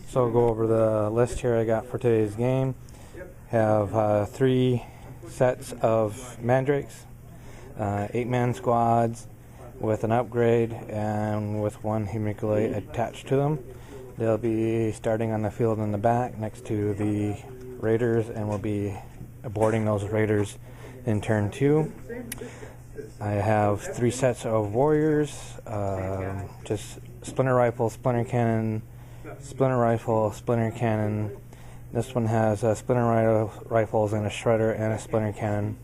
So I'll go over the list here I got for today's game. Have 3 sets of Mandrakes, 8-man squads with an upgrade and with 1 Humunculi attached to them. They'll be starting on the field in the back next to the raiders, and we'll be boarding those raiders in turn 2. I have 3 sets of warriors, just splinter rifle, splinter cannon, splinter rifle, splinter cannon. This one has splinter rifles and a shredder and a splinter cannon.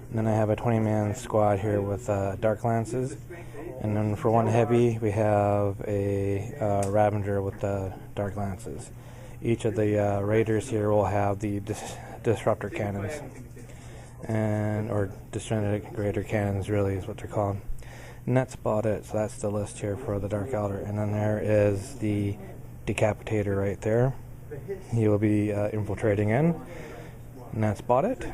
And then I have a 20-man squad here with dark lances. And then for 1 heavy, we have a Ravager with the dark lances. Each of the raiders here will have the disruptor cannons, or disintegrator cannons, really is what they're called. And that's about it. So that's the list here for the Dark Elder. And then there is the Decapitator right there. He will be infiltrating in. And that's about it.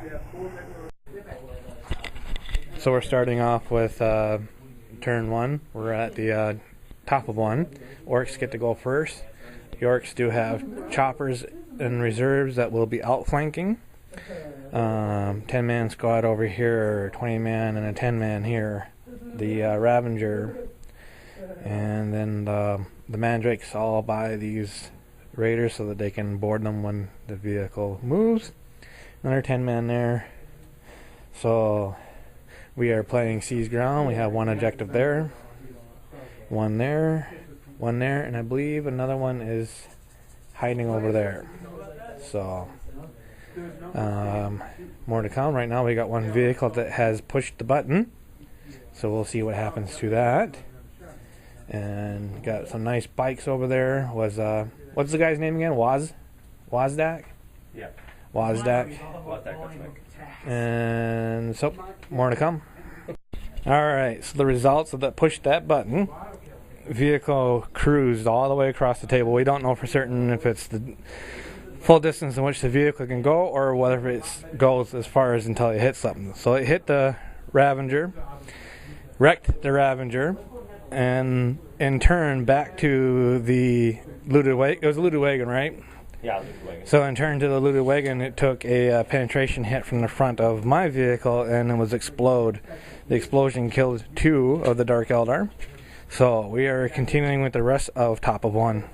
So we're starting off with turn 1. We're at the top of 1. Orks get to go first. The Orks do have choppers in reserves that will be outflanking. 10-man squad over here, 20-man and a 10-man here. The Ravager, and then the Mandrakes all by these raiders so that they can board them when the vehicle moves. Another 10-man there. So we are playing seize ground. We have 1 objective there, 1 there, 1 there, and I believe another one is hiding over there. So more to come. Right now we got 1 vehicle that has pushed the button, so we'll see what happens to that. And got some nice bikes over there. What's the guy's name again? Wazdak? Yeah. Wazdak. And so more to come. Alright, so the results of that pushed that button. Vehicle cruised all the way across the table. We don't know for certain if it's the full distance in which the vehicle can go or whether it goes as far as until it hits something. So it hit the Ravager, wrecked the Ravager, and in turn back to the looted wagon. It was a looted wagon, right? Yeah, looted wagon. So in turn to the looted wagon, it took a penetration hit from the front of my vehicle and it was explode. The explosion killed 2 of the Dark Eldar. So we are continuing with the rest of top of 1.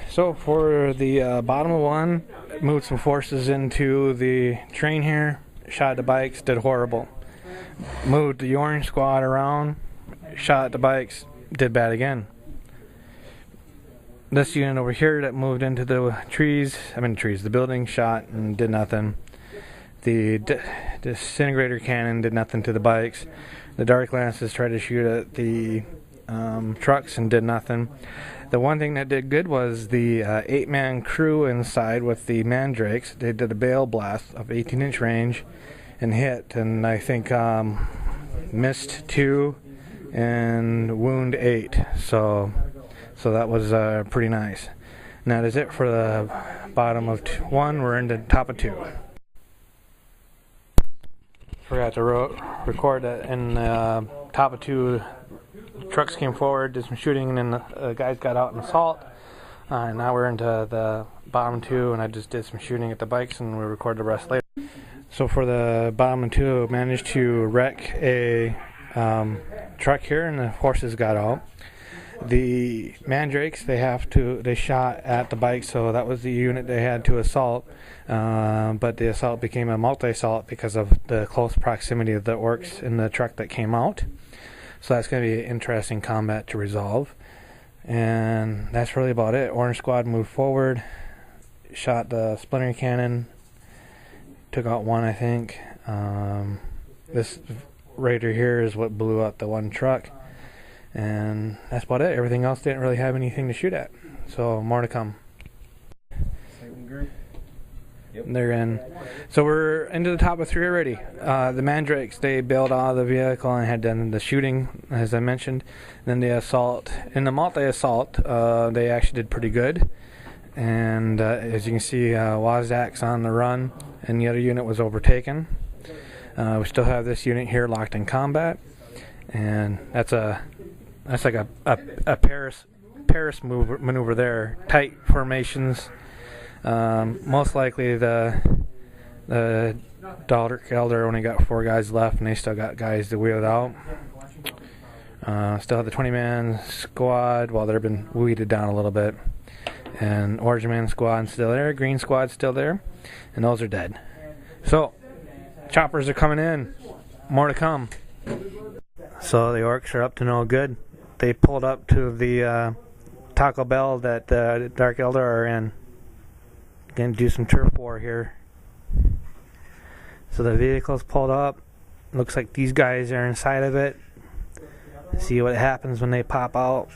So for the bottom of 1, moved some forces into the train here, shot the bikes, did horrible. Moved the orange squad around, shot the bikes, did bad again. This unit over here that moved into the the building, shot and did nothing. The disintegrator cannon did nothing to the bikes. The dark lances tried to shoot at the trucks and did nothing. The one thing that did good was the 8-man crew inside with the Mandrakes. They did a bail blast of 18-inch range and hit, and I think missed 2 and wound 8. So that was pretty nice. And that is it for the bottom of 1. We're into top of 2. Forgot to record that in top of 2. Trucks came forward, did some shooting, and then the guys got out and assault. And now we're into the bottom 2, and I just did some shooting at the bikes, and we'll record the rest later. So for the bottom 2, I managed to wreck a truck here, and the horses got out. The Mandrakes, they shot at the bike, so that was the unit they had to assault. But the assault became a multi-assault because of the close proximity of the Orks in the truck that came out. So that's going to be an interesting combat to resolve. And that's really about it. Orange squad moved forward, shot the splinter cannon, took out 1, I think. This raider here is what blew up the 1 truck. And that's about it. Everything else didn't really have anything to shoot at. So more to come. Yep. They're in. So we're into the top of 3 already. The Mandrakes, they bailed out of the vehicle and had done the shooting, as I mentioned. Then the assault. In the multi-assault, they actually did pretty good. And as you can see, Wazak's on the run, and the other unit was overtaken. We still have this unit here locked in combat. And that's like a terrace maneuver there. Tight formations. Most likely the Dark Elder only got 4 guys left, and they still got guys to wheel it out. Still have the 20-man squad. Well, they've been weeded down a little bit. And Orange Man squad still there. Green squad still there. And those are dead. So, choppers are coming in. More to come. So the Orks are up to no good. They pulled up to the Taco Bell that the Dark Elder are in. Going to do some turf war here. So the vehicle's pulled up. Looks like these guys are inside of it. See what happens when they pop out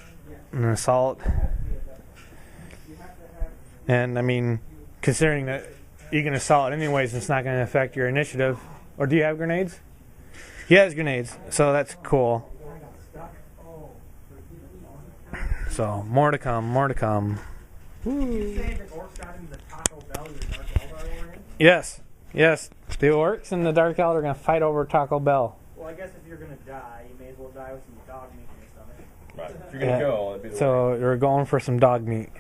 and assault. And I mean, considering that you can assault anyways, it's not going to affect your initiative. Or do you have grenades? He has grenades, so that's cool. So more to come, more to come. Yes, yes. The Orks and the Dark Elder are going to fight over Taco Bell. Well, I guess if you're going to die, you may as well die with some dog meat in your stomach. Right. If you're going to go, it'd be the so we're going for some dog meat.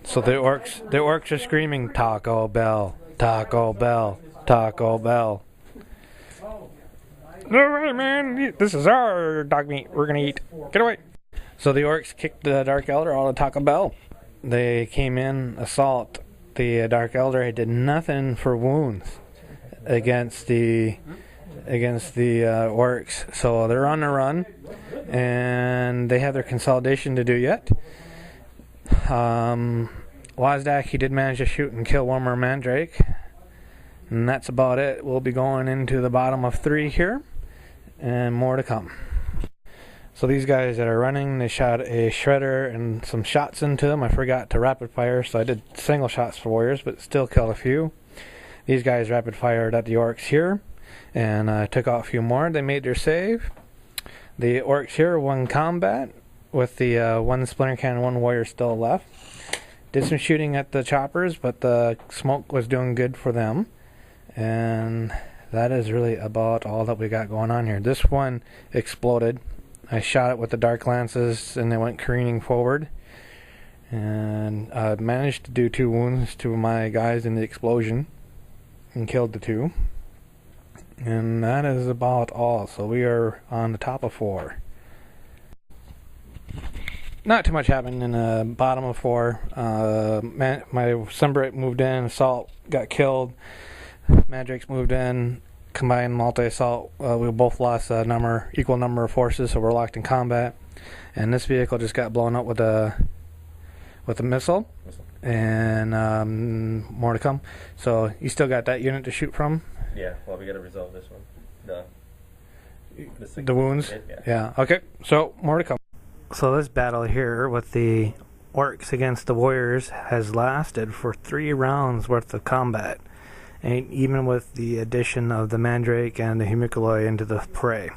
So the Orks are screaming, Taco Bell, Taco Bell, Taco Bell. No way, man. This is our dog meat we're going to eat. Get away. So the Orks kicked the Dark Elder out of Taco Bell. They came in, assault. The Dark Elder did nothing for wounds against the Orks. So they're on the run, and they have their consolidation to do yet. Wazdak, he did manage to shoot and kill one more Mandrake, and that's about it. We'll be going into the bottom of 3 here, and more to come. So these guys that are running, they shot a shredder and some shots into them. I forgot to rapid fire, so I did single shots for warriors, but still killed a few. These guys rapid fired at the Orks here, and took out a few more. They made their save. The Orks here won combat with the 1 splinter cannon, 1 warrior still left. Did some shooting at the choppers, but the smoke was doing good for them. And that is really about all that we got going on here. This one exploded. I shot it with the dark lances, and they went careening forward. And I managed to do 2 wounds to my guys in the explosion, and killed the 2. And that is about all. So we are on the top of 4. Not too much happened in the bottom of 4. My Sunbright moved in, assault got killed. Mandrakes moved in, combined multi-assault. We both lost a equal number of forces, so we're locked in combat. And this vehicle just got blown up with a missile. And more to come. So you still got that unit to shoot from? Yeah, well, we got to resolve this one. The wounds? Yeah, okay. So more to come. So this battle here with the Orks against the warriors has lasted for 3 rounds worth of combat. And even with the addition of the Mandrake and the Homunculus into the fray.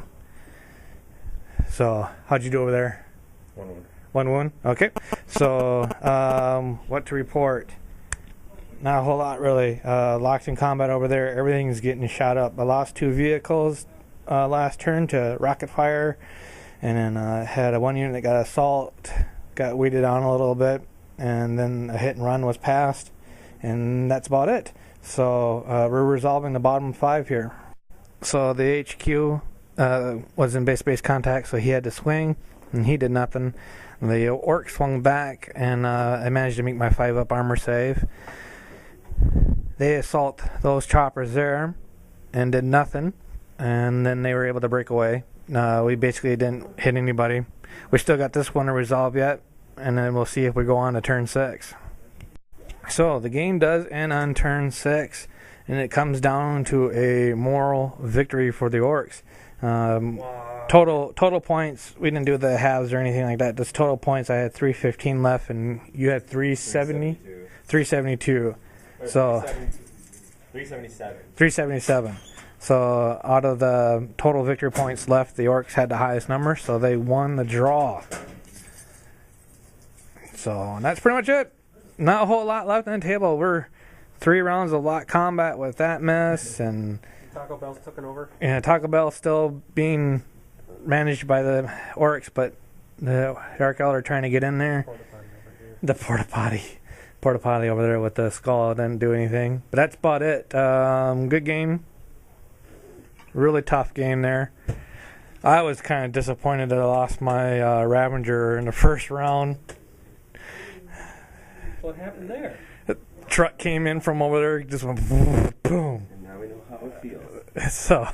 So, how'd you do over there? 1 wound. 1 wound? Okay. So, what to report? Not a whole lot, really. Locked in combat over there. Everything's getting shot up. I lost 2 vehicles last turn to rocket fire. And then had a 1 unit that got assault, got weeded on a little bit. And then a hit and run was passed. And that's about it. So we're resolving the bottom 5 here. So the HQ was in base contact, so he had to swing, and he did nothing. The Orc swung back, and I managed to make my 5-up armor save. They assault those choppers there, and did nothing, and then they were able to break away. We basically didn't hit anybody. We still got this one to resolve yet, and then we'll see if we go on to turn 6. So the game does end on turn 6, and it comes down to a moral victory for the Orcs. Total points, we didn't do the halves or anything like that. Just total points, I had 315 left, and you had 370? 372. So 377. So out of the total victory points left, the Orcs had the highest number, so they won the draw. So that's pretty much it. Not a whole lot left on the table. We're 3 rounds of lock combat with that mess, and Taco Bell's taken over. Yeah, Taco Bell still being managed by the Orcs, but the Dark Elder trying to get in there. The porta potty over there with the skull didn't do anything. But that's about it. Good game. Really tough game there. I was kind of disappointed that I lost my Ravager in the first round. What happened there? The truck came in from over there, just went boom. And now we know how it feels. So